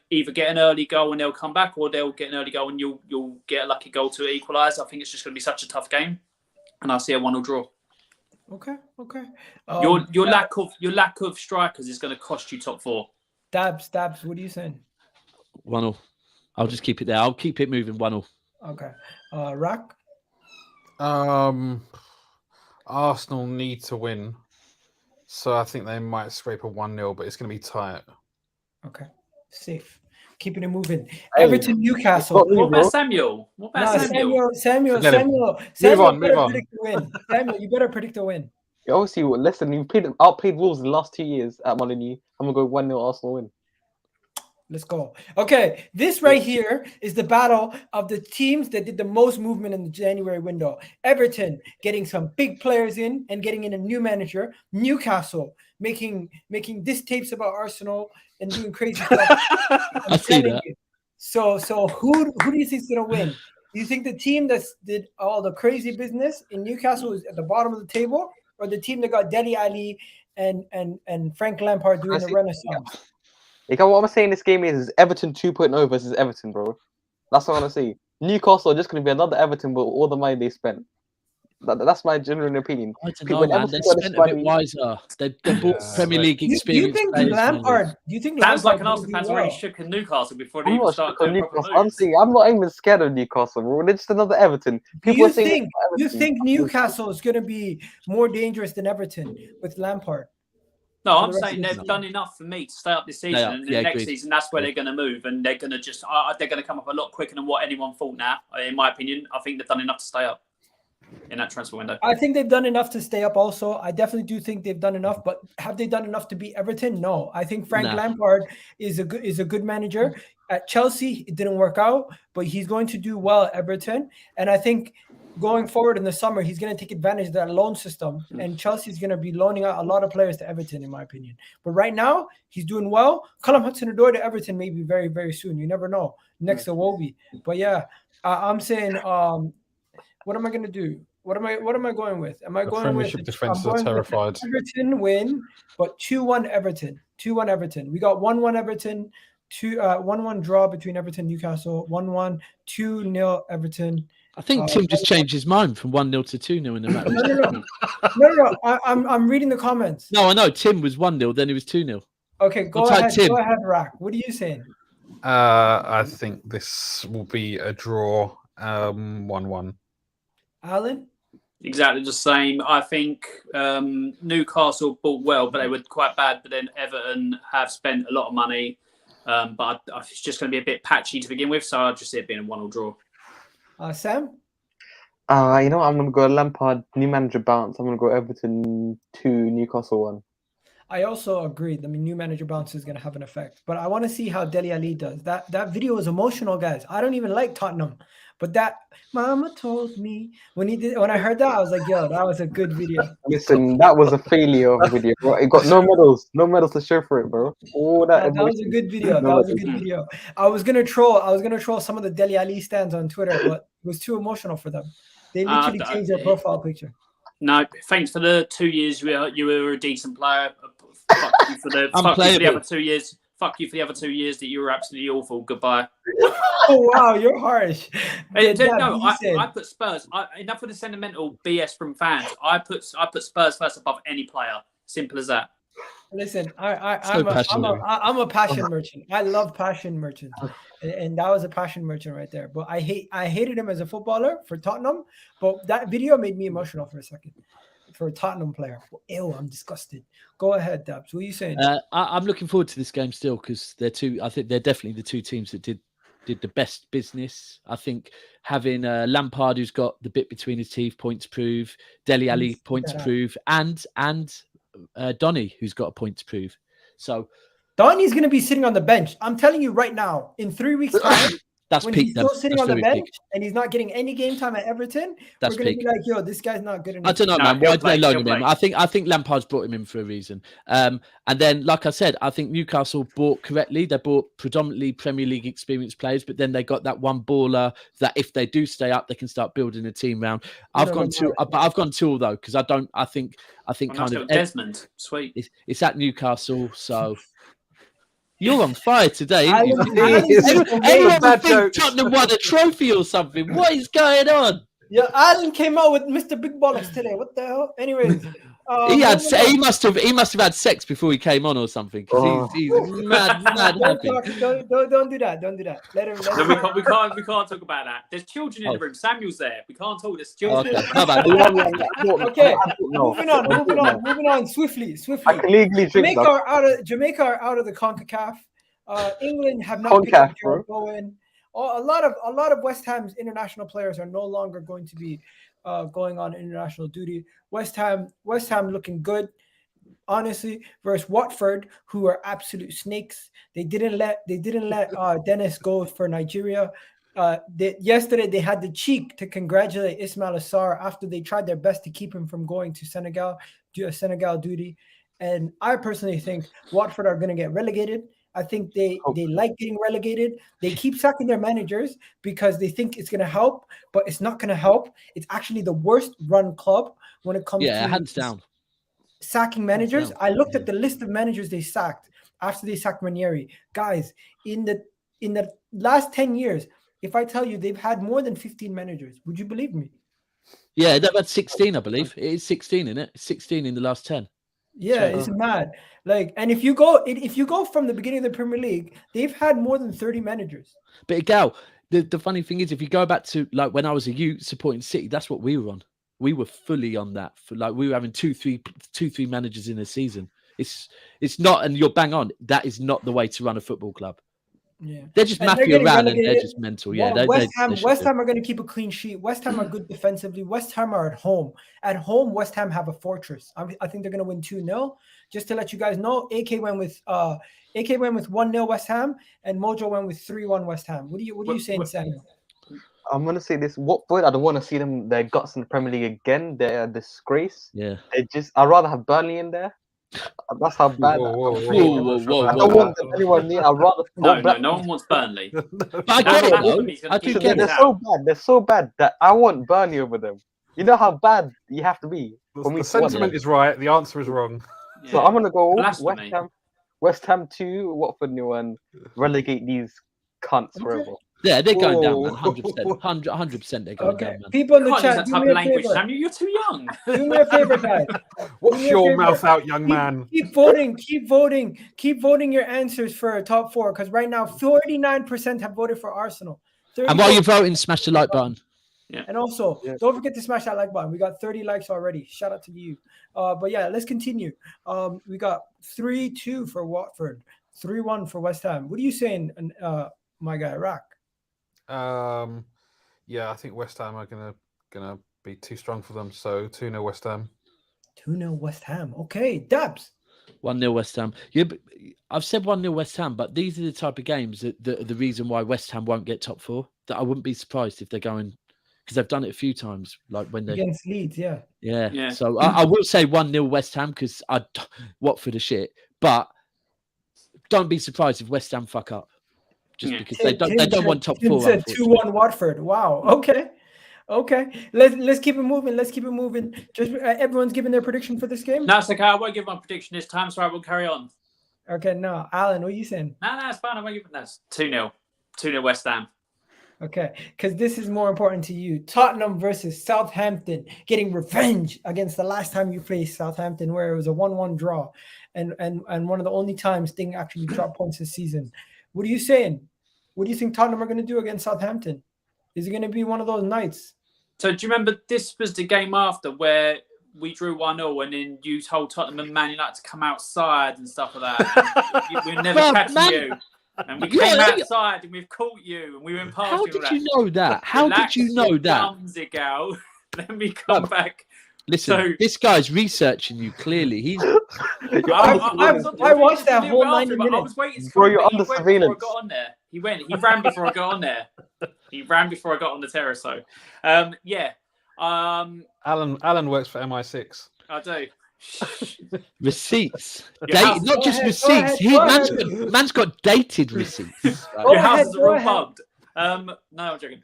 either get an early goal and they'll come back, or they'll get an early goal and you'll get a lucky goal to equalise. I think it's just going to be such a tough game. And I see a 1-0 draw. Okay. Your lack of strikers is going to cost you top 4. Dabs, what are you saying? 1-0. I'll just keep it there. I'll keep it moving 1-0. Okay. Rack? Arsenal need to win. So I think they might scrape a 1-0, but it's going to be tight. Okay. Safe. Keeping it moving. Everton, Newcastle. What about Samuel? Samuel, Move on. Samuel, you better predict a win. Obviously, listen, you've outplayed Wolves in the last 2 years at Molineux. I'm going to go 1-0 Arsenal win. Let's go. Okay, this right here is the battle of the teams that did the most movement in the January window. Everton getting some big players in and getting in a new manager. Newcastle making diss tapes about Arsenal and doing crazy stuff. I see that. So who do you think is going to win? Do you think the team that did all the crazy business in Newcastle is at the bottom of the table, or the team that got Dele Alli and Frank Lampard doing the renaissance? What I'm saying in this game is Everton 2.0 versus Everton, bro. That's what I want to see. Newcastle are just going to be another Everton with all the money they spent. That's my general opinion. I don't know, man. They spent a bit wiser. They bought Premier League experience. Do you think Lampard like an Arsenal fans already shook in Newcastle before they even started doing proper moves? I'm not even scared of Newcastle, bro. They're just another Everton. You think Newcastle is going to be more dangerous than Everton with Lampard? No, I'm saying they've done enough for me to stay up this season, and the next season that's where they're going to move, and they're going to come up a lot quicker than what anyone thought. Now, in my opinion, I think they've done enough to stay up in that transfer window. I think they've done enough to stay up. Also, I definitely do think they've done enough, but have they done enough to beat Everton? No, I think Frank Lampard is a good manager. At Chelsea, it didn't work out, but he's going to do well at Everton, and I think going forward in the summer, he's going to take advantage of that loan system, and Chelsea's going to be loaning out a lot of players to Everton, in my opinion. But right now, he's doing well. Callum Hudson-Odoi to Everton maybe very, very soon. You never know. Next to Wobie. But yeah, I'm saying, what am I going to do? What am I going with? Am I going with defense are terrified. Everton win, but 2-1 Everton. 2-1 Everton. We got 1-1 Everton. 1-1 draw between Everton and Newcastle. 1-1, 2-0 Everton. I think Tim just changed his mind from 1-0 to 2-0 in the match. No. I'm reading the comments. No, I know. Tim was 1-0, then it was 2-0. Okay, go ahead. Tim. Go ahead, Rack. What are you saying? I think this will be a draw, 1-1. Alan? Exactly the same. I think Newcastle bought well, but they were quite bad. But then Everton have spent a lot of money, but it's just going to be a bit patchy to begin with. So I just see it being a 1-1 draw. Sam? I'm going to go Lampard, new manager bounce. I'm going to go Everton 2, Newcastle 1. I also agree. I mean, new manager bounce is going to have an effect. But I want to see how Dele Alli does. That video was emotional, guys. I don't even like Tottenham. But that Mama told me when I heard that, I was like, yo, that was a good video. Listen, that was a failure of a video, bro. It got no medals to show for it, bro. That was a good video. That was a good video. I was gonna troll some of the Dele Alli stands on Twitter, but it was too emotional for them. They literally changed their profile picture. No, thanks for the 2 years. You were a decent player. Fuck you for the other 2 years. Fuck you for the other 2 years that you were absolutely awful. Goodbye. Oh wow, you're harsh. I put Spurs. Enough with the sentimental BS from fans. I put Spurs first above any player. Simple as that. Listen, I'm a passion merchant. I love passion merchants, and that was a passion merchant right there. But I hated him as a footballer for Tottenham. But that video made me emotional for a second. For a Tottenham player, ew, I'm disgusted. Go ahead, Dabs. What are you saying? I'm looking forward to this game still because I think they're definitely the two teams that did the best business. I think having Lampard, who's got the bit between his teeth, point to prove, Dele Alli, point to prove, and Donny, who's got a point to prove. So Donny's going to be sitting on the bench. I'm telling you right now, in 3 weeks' time, when he's still sitting on the bench and he's not getting any game time at Everton, we're going to be like, yo, this guy's not good enough. I don't know, man. Why do they loan him? I think Lampard's brought him in for a reason. And then, like I said, I think Newcastle bought correctly. They bought predominantly Premier League experienced players, but then they got that one baller that if they do stay up, they can start building a team round. I've gone two though because I think kind of Desmond, sweet. It's at Newcastle, so. You're on fire today. Everyone would think Tottenham won a trophy or something. What is going on? Yeah, Alan came out with Mr. Big Bollocks today. What the hell? Anyways, he must have had sex before he came on or something. Because he's mad happy. Don't do that. Don't do that. Let him. No, we can't talk about that. There's children in the room. Samuel's there. We can't talk. There's children. Okay. Moving on. Swiftly. I can legally drink Jamaica are out of the CONCACAF. England have not picked up Jared Bowen. A lot of West Ham's international players are no longer going to be going on international duty. West Ham looking good, honestly, versus Watford, who are absolute snakes. They didn't let Dennis go for Nigeria. Yesterday they had the cheek to congratulate Ismail Assar after they tried their best to keep him from going to Senegal duty. And I personally think Watford are going to get relegated. I think they like getting relegated. They keep sacking their managers because they think it's going to help, but it's not going to help. It's actually the worst run club when it comes to hands down sacking managers. I looked at the list of managers they sacked after they sacked Ranieri. Guys, in the last 10 years, if I tell you they've had more than 15 managers, would you believe me? Yeah, they've had 16, I believe. It is 16, isn't it? 16 in the last 10. Yeah, it's mad. And if you go from the beginning of the Premier League, they've had more than 30 managers. But Gal, the funny thing is, if you go back to like when I was a youth supporting City, that's what we were on. We were fully on that. We were having two, three managers in a season. It's not, and you're bang on. That is not the way to run a football club. Yeah, they're just mafia around and they're just mental. Yeah, West Ham are going to keep a clean sheet. West Ham are good defensively. West Ham are at home. At home, West Ham have a fortress. I think they're going to win 2-0. Just to let you guys know, AK went with 1-0 West Ham, and Mojo went with 3-1 West Ham. What are you saying, Samuel? I'm going to say this. Watford, I don't want to see them, their guts in the Premier League again. They're a disgrace. Yeah. I'd rather have Burnley in there. That's how bad. Whoa. I don't want anyone near. I'd rather. No one wants Burnley. But I get it though. I do get it. They're so bad that I want Burnley over them. You know how bad you have to be. The sentiment is right. The answer is wrong. Yeah. So I'm gonna go West Ham 2, Watford 1, relegate these cunts forever. Yeah, they're going down, man. 100%. 100% they're going down, man. People in the chat, do me a favor. Samuel, you're too young. Do me a favor, guys. Wash your mouth out, young man. Keep voting your answers for top 4, because right now 49% have voted for Arsenal. And while you're voting, smash the like button. Yeah. And also, don't forget to smash that like button. We got 30 likes already. Shout out to you. But yeah, let's continue. We got 3-2 for Watford, 3-1 for West Ham. What are you saying, my guy, Rack? Yeah, I think West Ham are gonna be too strong for them. So 2-0 West Ham. 2-0 West Ham. Okay, Dabs. 1-0 West Ham. Yeah, but I've said 1-0 West Ham, but these are the type of games that the reason why West Ham won't get top 4. That I wouldn't be surprised if they're going, because they've done it a few times, like when they against Leeds. Yeah. So I will say 1-0 West Ham because Watford are shit, but don't be surprised if West Ham fuck up, just because they don't want top 4. 2-1 Watford. Wow. Okay. Let's keep it moving. Just everyone's giving their prediction for this game. No, it's okay. I won't give my prediction this time, so I will carry on. Okay, no, Alan, what are you saying? No, it's fine. I won't give it. That's 2-0. 2-0 West Ham. Okay, because this is more important to you. Tottenham versus Southampton, getting revenge against the last time you faced Southampton, where it was a 1-1 draw, and one of the only times Sting actually dropped points this season. What are you saying? What do you think Tottenham are going to do against Southampton? Is it going to be one of those nights? So do you remember this was the game after where we drew 1-0 and then you told Tottenham and Man United to come outside and stuff like that? We're never catching you. And we came outside and we've caught you and we went past you. How did you know that? How did you know that? Ago. Let me come back. Listen, this guy's researching you clearly. He's. I watched that whole 90 minutes. I was waiting for you're under surveillance. Before I got on there. He ran before I got on there. He ran before I got on the terrace. So, yeah. Alan works for MI6. I do. Receipts, not just receipts. Man's got dated receipts. Your houses are all bugged. No, I'm joking.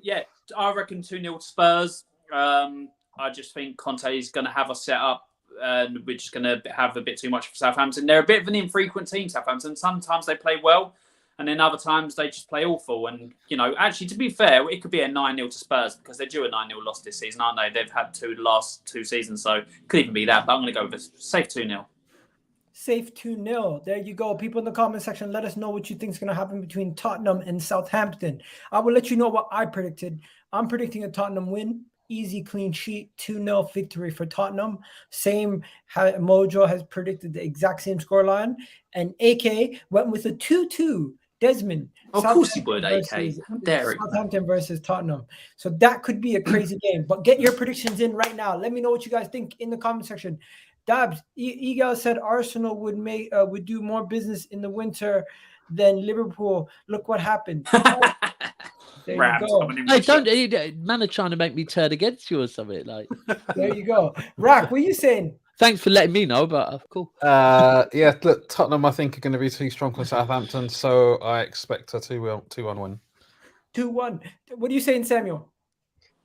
Yeah, I reckon 2-0 to Spurs. I just think Conte is going to have us set up, and we're just going to have a bit too much for Southampton. They're a bit of an infrequent team, Southampton. Sometimes they play well, and then other times they just play awful. And, actually, to be fair, it could be a 9-0 to Spurs because they're due a 9-0 loss this season, aren't they? They've had the last 2 seasons, so it could even be that. But I'm going to go with a safe 2-0. Safe 2-0. There you go. People in the comment section, let us know what you think is going to happen between Tottenham and Southampton. I will let you know what I predicted. I'm predicting a Tottenham win. Easy, clean sheet, 2-0 victory for Tottenham. Same, Mojo has predicted the exact same scoreline. And AK went with a 2-2. Desmond. Of course he would, AK. Southampton versus Tottenham. So that could be a crazy game. But get your predictions in right now. Let me know what you guys think in the comment section. Dabs, Egal said Arsenal would do more business in the winter than Liverpool. Look what happened. There you go. Hey, man are trying to make me turn against you or something. Like, there you go. Rack, what are you saying? Thanks for letting me know, but cool. Yeah, look, Tottenham I think are going to be too strong for Southampton, so I expect a 2-1 win. 2-1. What are you saying, Samuel?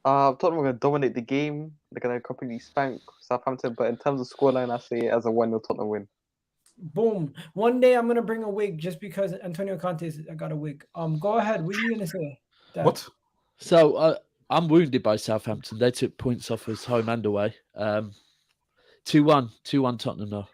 Tottenham are going to dominate the game. They're going to completely spank Southampton, but in terms of scoreline, I see it as a 1-0 Tottenham win. Boom. One day I'm going to bring a wig just because Antonio Conte's got a wig. Go ahead. What are you going to say? Dad? What? So I'm wounded by Southampton. They took points off us home and away. 2-1 Tottenham now.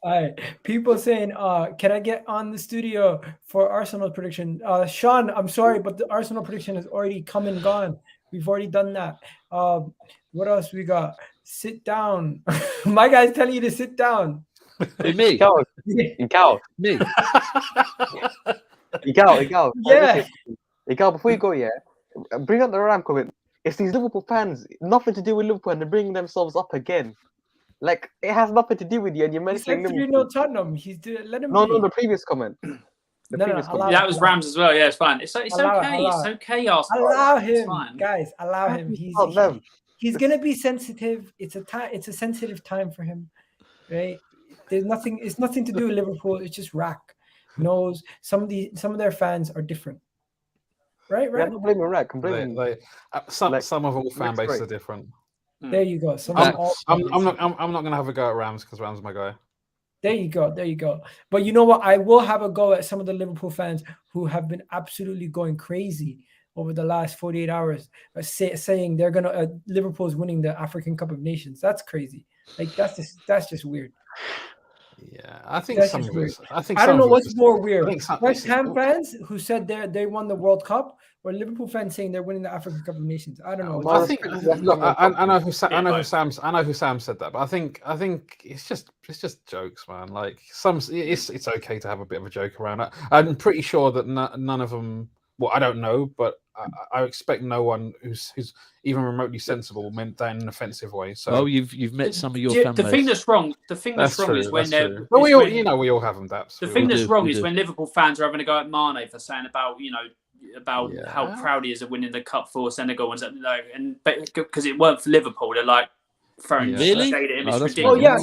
All right. People saying, can I get on the studio for Arsenal prediction? Sean, I'm sorry, but the Arsenal prediction has already come and gone. We've already done that. What else we got? Sit down. My guy's telling you to sit down. Hey, me. Ikaw. Me. Ikaw. Yeah. Ikaw, before you go, bring up the Ram comment. It's these Liverpool fans, nothing to do with Liverpool, and they're bringing themselves up again. Like, it has nothing to do with you, and you're mentioning Liverpool. 3-0 Tottenham. Let him No, be. the previous comment. That was Rams as well. Yeah, it's fine. It's okay. It's okay, Arsenal. Allow him, guys. Allow him. He's gonna be sensitive. It's a sensitive time for him, right? There's nothing. It's nothing to do with Liverpool. It's just Rack knows some of their fans are different. Right. I'm not blaming Rack. I'm blaming some of all fan bases are different. There you go. I'm not gonna have a go at Rams because Rams are my guy. There you go. But you know what? I will have a go at some of the Liverpool fans who have been absolutely going crazy over the last 48 hours, saying they're gonna Liverpool's winning the African Cup of Nations. That's crazy. Like that's just weird. Yeah, I think That's some just of weird. it. I think I don't some know of what's it's- more I weird. think some- West Ham fans who said they won the World Cup, or Liverpool fans saying they're winning the African Cup of Nations. I don't know. I think. Look, I know who I know who Sam said that, but I think it's just jokes, man. Like it's okay to have a bit of a joke around it. I'm pretty sure that none of them. Well, I don't know, but I expect no one who's even remotely sensible meant that in an offensive way. So, well, you've met some of your the family. thing that's wrong. The thing that's wrong is when they're. Well, we all have them. Daps. The thing that's wrong is when Liverpool fans are having a go at Mane for saying about how proud he is of winning the cup for Senegal and because it weren't for Liverpool, they're like throwing shade at him. It's ridiculous. Oh yeah,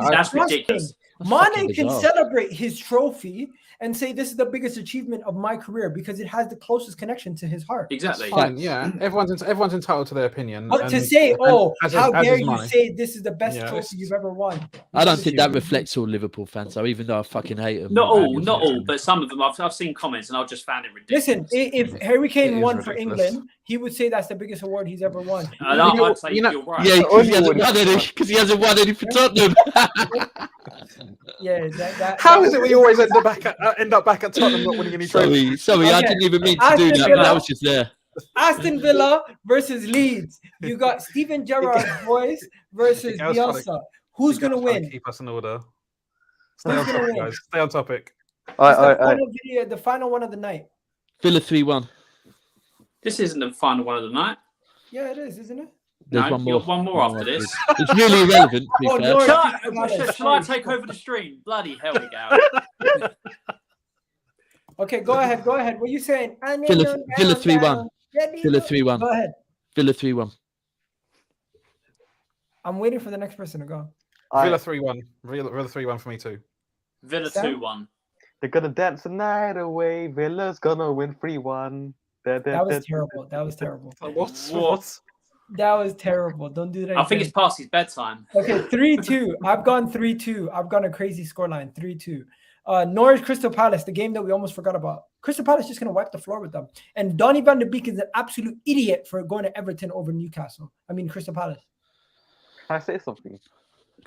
that's ridiculous. Mane can celebrate his trophy and say this is the biggest achievement of my career because it has the closest connection to his heart. Exactly. Fine, yeah. Everyone's entitled to their opinion. But to say, how dare you say this is the best trophy you've ever won? I don't think that reflects all Liverpool fans, though, even though I fucking hate them. Not all, but some of them. I've seen comments and I've just found it ridiculous. Listen, if Harry Kane won for England, he would say that's the biggest award he's ever won. I'd say you're right. Yeah, because he hasn't won any for Tottenham. Yeah, how is it we always end up back at Tottenham not winning any trophies? Sorry, I didn't even mean to do that, but I was just there. Aston Villa versus Leeds. You got Steven Gerrard's voice versus Bielsa. Who's going to win? Keep us in order. Stay on topic, guys. Stay on topic. The final one of the night. Villa 3-1. This isn't the final one of the night. Yeah, it is, isn't it? There's one more after this. It's really irrelevant. Shall I take over the stream? Bloody hell, we go. Okay, go ahead. What are you saying? Villa 3-1. Villa 3-1. Go ahead. Villa 3-1. I'm waiting for the next person to go. Villa 3-1. Villa 3-1 for me too. Villa 2-1. They're gonna dance the night away. Villa's gonna win 3-1. That was terrible. What? That was terrible. Don't do that. I think it's past his bedtime. Okay, 3-2. I've gone 3-2. I've gone a crazy scoreline, 3-2. Norwich Crystal Palace, the game that we almost forgot about. Crystal Palace just going to wipe the floor with them. And Donny van de Beek is an absolute idiot for going to Everton over Newcastle. I mean, Crystal Palace. Can I say something?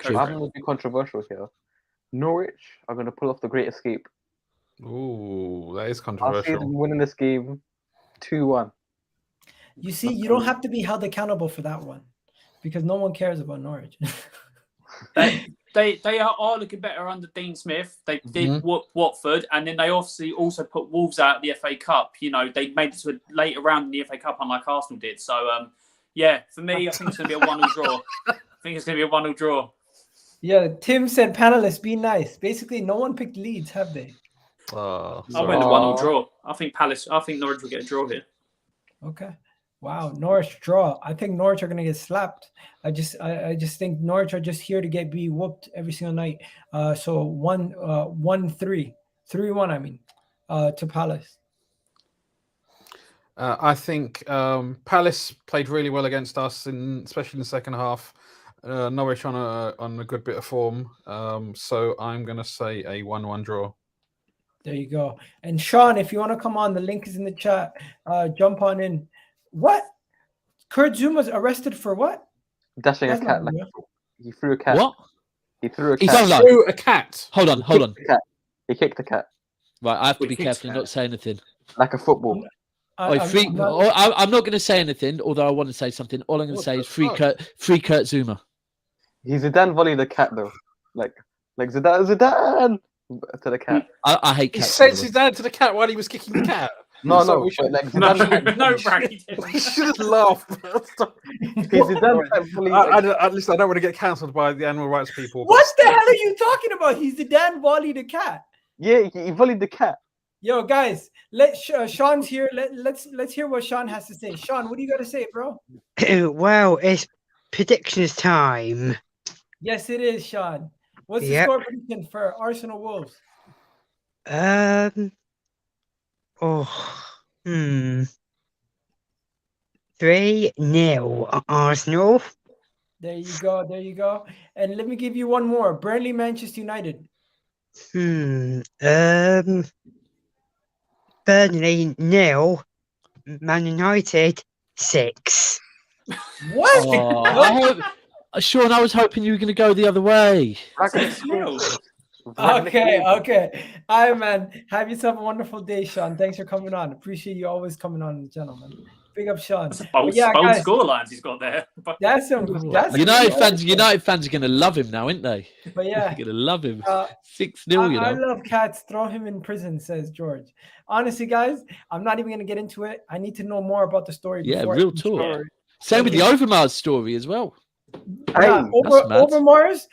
I'm going to be controversial here. Norwich are going to pull off the Great Escape. Ooh, that is controversial. I'll see them winning this game 2-1. You see, you don't have to be held accountable for that one because no one cares about Norwich. They are looking better under Dean Smith. They did Watford, and then they obviously also put Wolves out of the FA Cup. You know, they made it to a later round in the FA Cup, unlike Arsenal did. So, for me, I think it's going to be a 1-0 draw. I think it's going to be a 1-0 draw. Yeah, Tim said, panelists, be nice. Basically, no one picked Leeds, have they? I went to 1-0 draw. I think Norwich will get a draw here. Okay. Wow, Norwich draw. I think Norwich are going to get slapped. I just think Norwich are just here to be whooped every single night. So 1-3, 3-1. I mean, to Palace. I think Palace played really well against us, especially in the second half. Norwich on a good bit of form. So I'm going to say a 1-1 draw. There you go. And Sean, if you want to come on, the link is in the chat. Jump on in. What? Kurt Zuma's arrested for what? Dashing a cat. He threw a cat. What? He threw a cat. He threw a cat. Hold on. He kicked a cat. Right, I have to be careful and not say anything. Like a football. I'm not going to say anything, although I want to say something. All I'm going to say is free Kurt Zuma. He's Zidane volleyed the cat though. Like Zidane to the cat. I hate cats. He said Zidane to the cat while he was kicking the cat. No, Bragg. We should laugh. Listen, I don't want to get cancelled by the animal rights people. What the hell are you talking about? He's the Dan volleyed the cat. Yeah, he volleyed the cat. Yo, guys, Sean's here. Let's hear what Sean has to say. Sean, what do you got to say, bro? Well, it's predictions time. Yes, it is, Sean. What's the score prediction for Arsenal Wolves? 3-0 Arsenal. There you go. And let me give you one more. Burnley, Manchester United. Burnley 0, Man United 6. What? Sean, I was hoping you were going to go the other way. Okay. All right, man. Have yourself a wonderful day, Sean. Thanks for coming on. Appreciate you always coming on, gentlemen. Big up, Sean. That's bold guys, score lines he's got there. That's some. United fans are going to love him now, aren't they? But yeah, they're going to love him. 6-0. You know, I love cats. Throw him in prison, says George. Honestly, guys, I'm not even going to get into it. I need to know more about the story. Yeah, real talk. Same with the Overmars story as well. Overmars,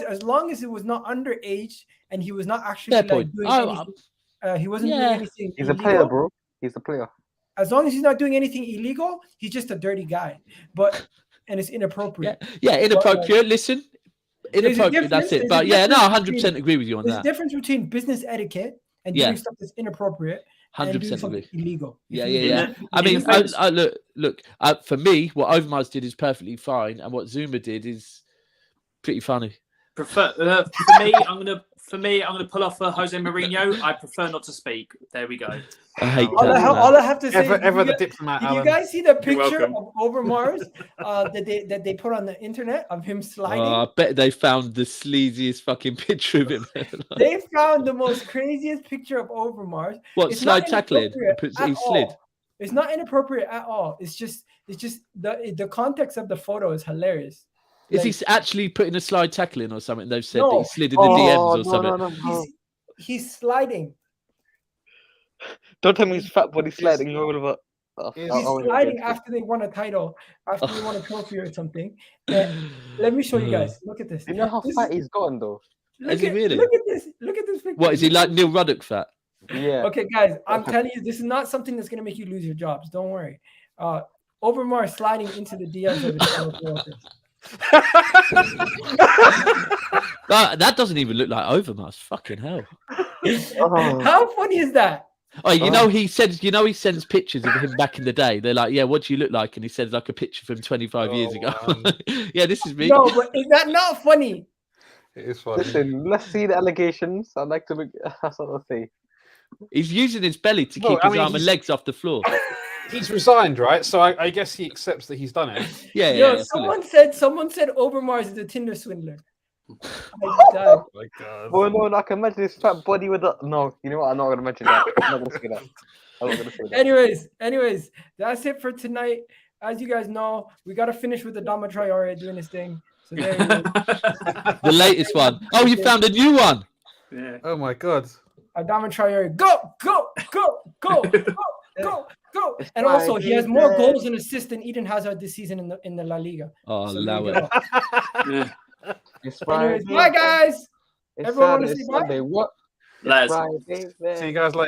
as long as it was not underage and he was not actually doing anything, he wasn't doing anything. He's illegal. A player, bro. He's a player. As long as he's not doing anything illegal, he's just a dirty guy. And it's inappropriate. Yeah, inappropriate. Listen, inappropriate. That's it. But yeah, no, 100% agree with you on that. There's a difference between business etiquette and doing stuff that's inappropriate. 100% agree. Illegal. Yeah. I mean, look. For me, what Overmars did is perfectly fine, and what Zuma did is pretty funny. For me, I'm gonna pull off for Jose Mourinho. I prefer not to speak. There we go. I hate all I have to say. Ever the diplomat. Did you guys see the picture of Overmars that they put on the internet of him sliding? I bet they found the sleaziest fucking picture of him. They found the most craziest picture of Overmars. What, slide tackling? He slid. It's not inappropriate at all. It's just the context of the photo is hilarious. Is he actually putting a slide tackle in or something? They've said that he slid in the DMs or something. No. He's sliding. Don't tell me he's fat body sliding over. He's sliding after they won a title, after they won a trophy or something. Let me show you guys. Look at this. You know how fat he's gotten though? Is he really? Look at this picture. What, is he like Neil Ruddock fat? Yeah. Okay, guys, I'm telling you, this is not something that's going to make you lose your jobs. Don't worry. Overmars sliding into the DMs of the That doesn't even look like Overmars. Fucking hell. How funny is that? Oh, he sends pictures of him back in the day. They're like, yeah, what do you look like? And he sends like a picture from 25 years ago. Yeah, this is me. No, but is that not funny? It is funny. Listen, let's see the allegations. I'd like to. That's what I'll say. He's using his belly to keep his arm and legs off the floor. He's resigned, right? So I guess he accepts that he's done it. Yeah. Someone said Overmars is a Tinder swindler. Oh my God. Oh no, I can imagine his fat body with the. No, you know what? I'm not gonna mention that. I'm not gonna say that. Anyways, that's it for tonight. As you guys know, we gotta finish with the Adama Traore doing his thing. So there you go. The latest one. Oh, you found a new one. Yeah. Oh my God. Adama Traore, go. And also, he has more goals and assists than Eden Hazard this season in the La Liga. Oh, allow it. Yeah. Anyways, bye guys. Everyone want to say bye? What? Let's See you guys later.